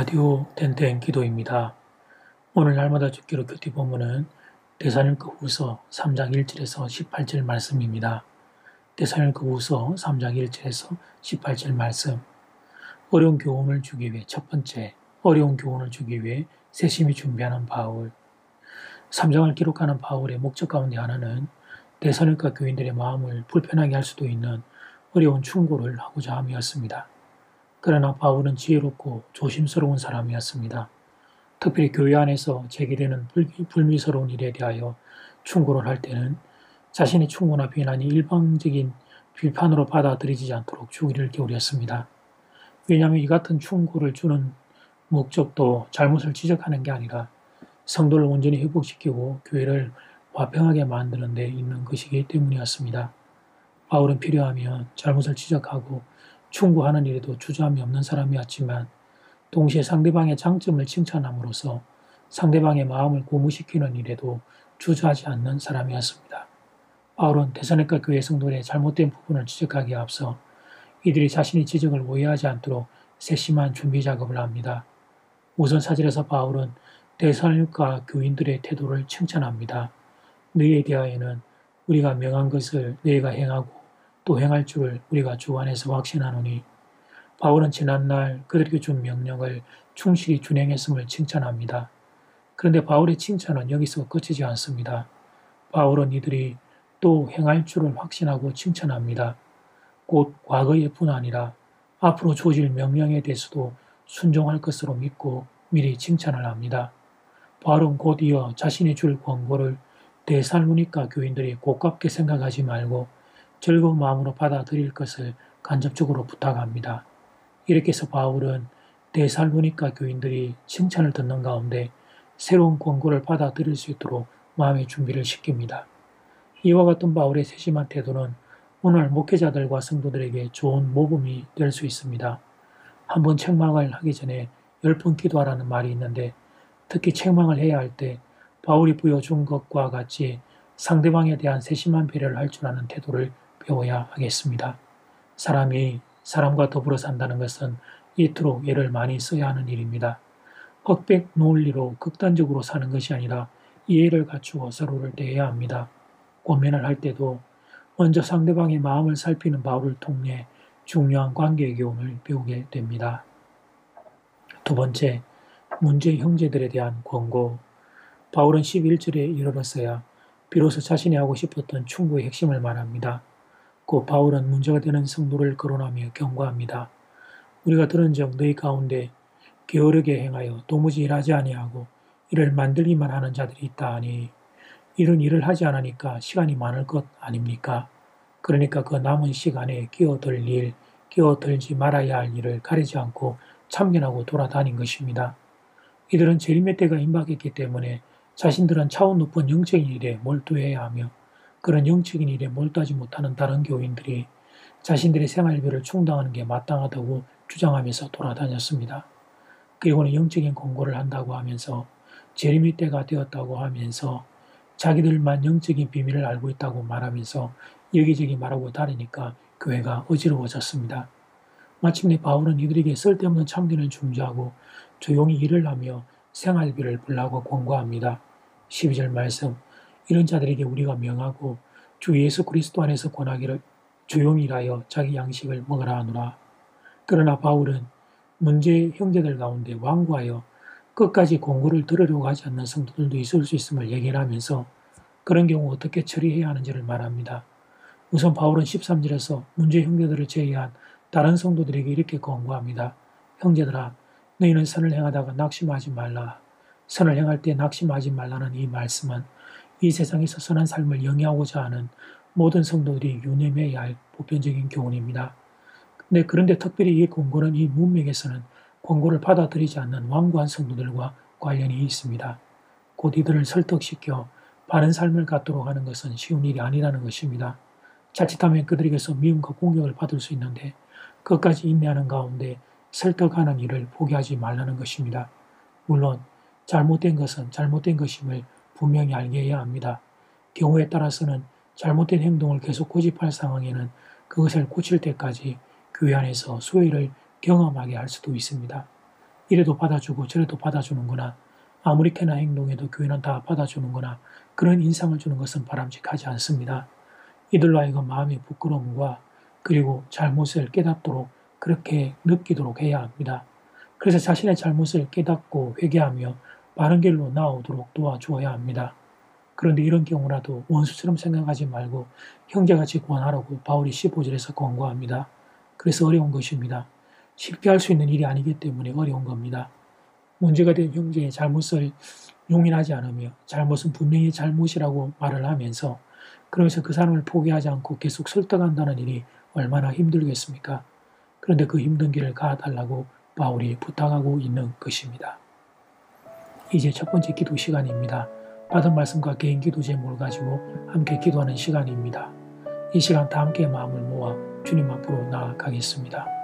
라디오 땡땡 기도입니다. 오늘 날마다 죽기로 큐티 본문은 데살로니가 후서 3장 1절에서 18절 말씀입니다. 데살로니가 후서 3장 1절에서 18절 말씀. 어려운 교훈을 주기 위해 첫 번째, 어려운 교훈을 주기 위해 세심히 준비하는 바울. 3장을 기록하는 바울의 목적 가운데 하나는 데살로니가 교인들의 마음을 불편하게 할 수도 있는 어려운 충고를 하고자 함이었습니다. 그러나 바울은 지혜롭고 조심스러운 사람이었습니다. 특별히 교회 안에서 제기되는 불미스러운 일에 대하여 충고를 할 때는 자신의 충고나 비난이 일방적인 비판으로 받아들이지 않도록 주의를 기울였습니다. 왜냐하면 이 같은 충고를 주는 목적도 잘못을 지적하는 게 아니라 성도를 온전히 회복시키고 교회를 화평하게 만드는 데 있는 것이기 때문이었습니다. 바울은 필요하면 잘못을 지적하고 충고하는 일에도 주저함이 없는 사람이었지만 동시에 상대방의 장점을 칭찬함으로써 상대방의 마음을 고무시키는 일에도 주저하지 않는 사람이었습니다. 바울은 데살로니가 교회 성도들의 잘못된 부분을 지적하기에 앞서 이들이 자신의 지적을 오해하지 않도록 세심한 준비 작업을 합니다. 우선 4절에서 바울은 데살로니가 교인들의 태도를 칭찬합니다. 너희에 대하여는 우리가 명한 것을 너희가 행하고 또 행할 줄을 우리가 주 안에서 확신하노니. 바울은 지난날 그들에게 준 명령을 충실히 준행했음을 칭찬합니다. 그런데 바울의 칭찬은 여기서 그치지 않습니다. 바울은 이들이 또 행할 줄을 확신하고 칭찬합니다. 곧 과거의 뿐 아니라 앞으로 주어질 명령에 대해서도 순종할 것으로 믿고 미리 칭찬을 합니다. 바울은 곧 이어 자신이 줄 권고를 데살로니가 교인들이 고깝게 생각하지 말고 즐거운 마음으로 받아들일 것을 간접적으로 부탁합니다. 이렇게 해서 바울은 데살로니가 교인들이 칭찬을 듣는 가운데 새로운 권고를 받아들일 수 있도록 마음의 준비를 시킵니다. 이와 같은 바울의 세심한 태도는 오늘 목회자들과 성도들에게 좋은 모범이 될 수 있습니다. 한번 책망을 하기 전에 10번 기도하라는 말이 있는데 특히 책망을 해야 할 때 바울이 보여준 것과 같이 상대방에 대한 세심한 배려를 할 줄 아는 태도를 배워야 하겠습니다. 사람이 사람과 더불어 산다는 것은 이토록 애를 많이 써야 하는 일입니다. 흑백 논리로 극단적으로 사는 것이 아니라 이해를 갖추어 서로를 대해야 합니다. 고민을 할 때도 먼저 상대방의 마음을 살피는 바울을 통해 중요한 관계의 교훈을 배우게 됩니다. 두 번째, 문제의 형제들에 대한 권고. 바울은 11절에 이르렀어야 비로소 자신이 하고 싶었던 충고의 핵심을 말합니다. 곧 바울은 문제가 되는 성도를 거론하며 경고합니다. 우리가 들은 적 너희 가운데 게으르게 행하여 도무지 일하지 아니하고 이를 만들기만 하는 자들이 있다 하니 이런 일을 하지 않으니까 시간이 많을 것 아닙니까? 그러니까 그 남은 시간에 끼어들 일, 끼어들지 말아야 할 일을 가리지 않고 참견하고 돌아다닌 것입니다. 이들은 재림의 때가 임박했기 때문에 자신들은 차원 높은 영적인 일에 몰두해야 하며 그런 영적인 일에 몰두하지 못하는 다른 교인들이 자신들의 생활비를 충당하는 게 마땅하다고 주장하면서 돌아다녔습니다. 그리고는 영적인 권고를 한다고 하면서 재림의 때가 되었다고 하면서 자기들만 영적인 비밀을 알고 있다고 말하면서 여기저기 말하고 다니니까 교회가 어지러워졌습니다. 마침내 바울은 이들에게 쓸데없는 참견을 중지하고 조용히 일을 하며 생활비를 벌라고 권고합니다. 12절 말씀. 이런 자들에게 우리가 명하고 주 예수 그리스도 안에서 권하기를 조용히 일하여 자기 양식을 먹으라 하노라. 그러나 바울은 문제의 형제들 가운데 완고하여 끝까지 권고를 들으려고 하지 않는 성도들도 있을 수 있음을 얘기를 하면서 그런 경우 어떻게 처리해야 하는지를 말합니다. 우선 바울은 13절에서 문제의 형제들을 제외한 다른 성도들에게 이렇게 권고합니다. 형제들아, 너희는 선을 행하다가 낙심하지 말라. 선을 행할 때 낙심하지 말라는 이 말씀은 이 세상에서 선한 삶을 영위하고자 하는 모든 성도들이 유념해야 할 보편적인 교훈입니다. 그런데 특별히 이 권고는 이 문맥에서는 권고를 받아들이지 않는 완고한 성도들과 관련이 있습니다. 곧 이들을 설득시켜 바른 삶을 갖도록 하는 것은 쉬운 일이 아니라는 것입니다. 자칫하면 그들에게서 미움과 공격을 받을 수 있는데 끝까지 인내하는 가운데 설득하는 일을 포기하지 말라는 것입니다. 물론 잘못된 것은 잘못된 것임을 분명히 알게 해야 합니다. 경우에 따라서는 잘못된 행동을 계속 고집할 상황에는 그것을 고칠 때까지 교회 안에서 수혜를 경험하게 할 수도 있습니다. 이래도 받아주고 저래도 받아주는구나. 아무렇게나 행동해도 교회는 다 받아주는구나. 그런 인상을 주는 것은 바람직하지 않습니다. 이들로 하여금 마음의 부끄러움과 그리고 잘못을 깨닫도록 그렇게 느끼도록 해야 합니다. 그래서 자신의 잘못을 깨닫고 회개하며 바른 길로 나오도록 도와주어야 합니다. 그런데 이런 경우라도 원수처럼 생각하지 말고 형제같이 구원하라고 바울이 15절에서 권고합니다. 그래서 어려운 것입니다. 쉽게 할 수 있는 일이 아니기 때문에 어려운 겁니다. 문제가 된 형제의 잘못을 용인하지 않으며 잘못은 분명히 잘못이라고 말을 하면서 그러면서 그 사람을 포기하지 않고 계속 설득한다는 일이 얼마나 힘들겠습니까? 그런데 그 힘든 길을 가달라고 바울이 부탁하고 있는 것입니다. 이제 첫 번째 기도 시간입니다. 받은 말씀과 개인 기도 제목을 가지고 함께 기도하는 시간입니다. 이 시간 다 함께 마음을 모아 주님 앞으로 나아가겠습니다.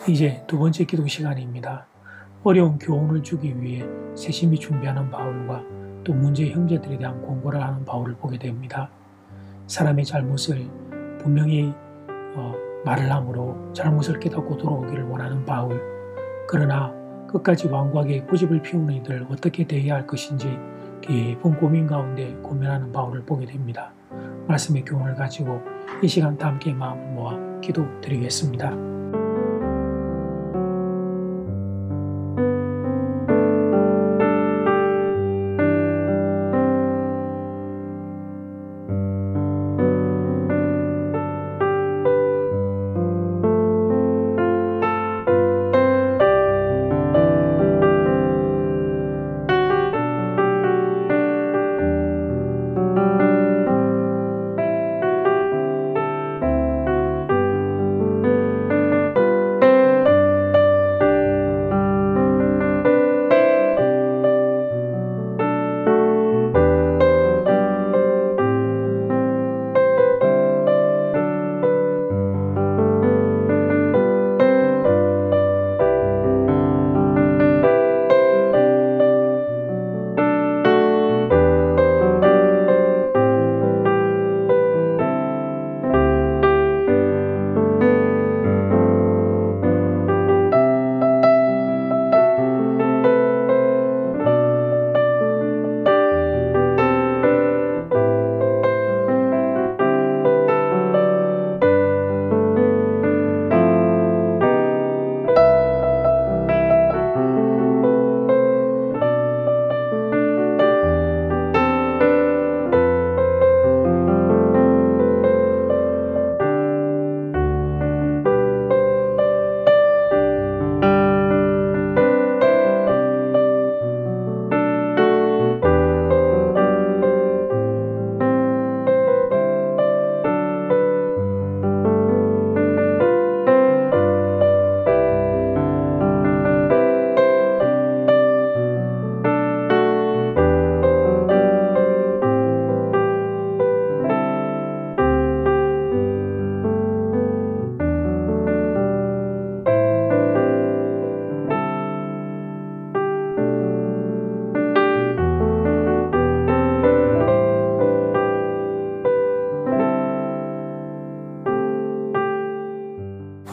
이제 두 번째 기도 시간입니다. 어려운 교훈을 주기 위해 세심히 준비하는 바울과 또 문제의 형제들에 대한 권고를 하는 바울을 보게 됩니다. 사람의 잘못을 분명히 말을 함으로 잘못을 깨닫고 돌아오기를 원하는 바울. 그러나 끝까지 완고하게 고집을 피우는 이들 어떻게 대해야 할 것인지 깊은 고민 가운데 고민하는 바울을 보게 됩니다. 말씀의 교훈을 가지고 이 시간 다 함께 마음을 모아 기도드리겠습니다.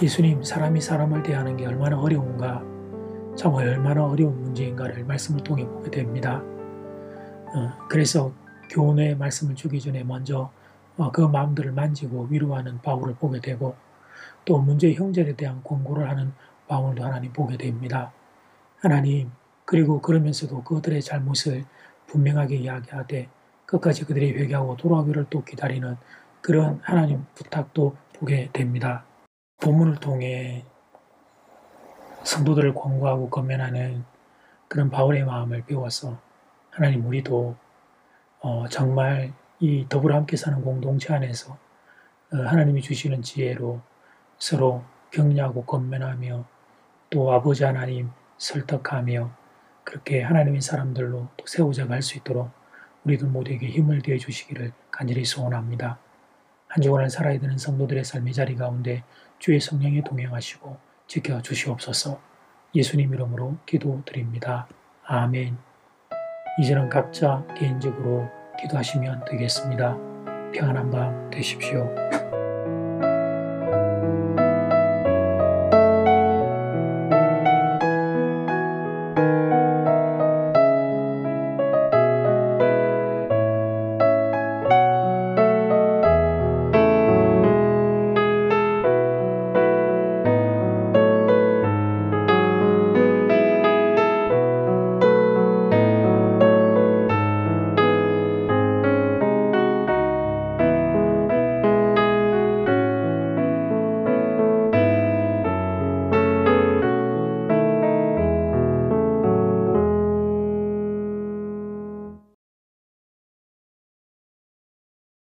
예수님, 사람이 사람을 대하는 게 얼마나 어려운가, 참 얼마나 어려운 문제인가를 말씀을 통해 보게 됩니다. 그래서 교훈의 말씀을 주기 전에 먼저 그 마음들을 만지고 위로하는 바울을 보게 되고, 또 문제의 형제에 대한 권고를 하는 바울도 하나님 보게 됩니다. 하나님, 그리고 그러면서도 그들의 잘못을 분명하게 이야기하되 끝까지 그들이 회개하고 돌아오기를 또 기다리는 그런 하나님 부탁도 보게 됩니다. 본문을 통해 성도들을 권고하고 권면하는 그런 바울의 마음을 배워서 하나님, 우리도 정말 이 더불어 함께 사는 공동체 안에서 하나님이 주시는 지혜로 서로 격려하고 권면하며 또 아버지 하나님 설득하며 그렇게 하나님의 사람들로 또 세워져 갈 수 있도록 우리들 모두에게 힘을 더해 주시기를 간절히 소원합니다. 한 주간을 살아야 되는 성도들의 삶의 자리 가운데 주의 성령이 동행하시고 지켜주시옵소서. 예수님 이름으로 기도드립니다. 아멘. 이제는 각자 개인적으로 기도하시면 되겠습니다. 평안한 밤 되십시오.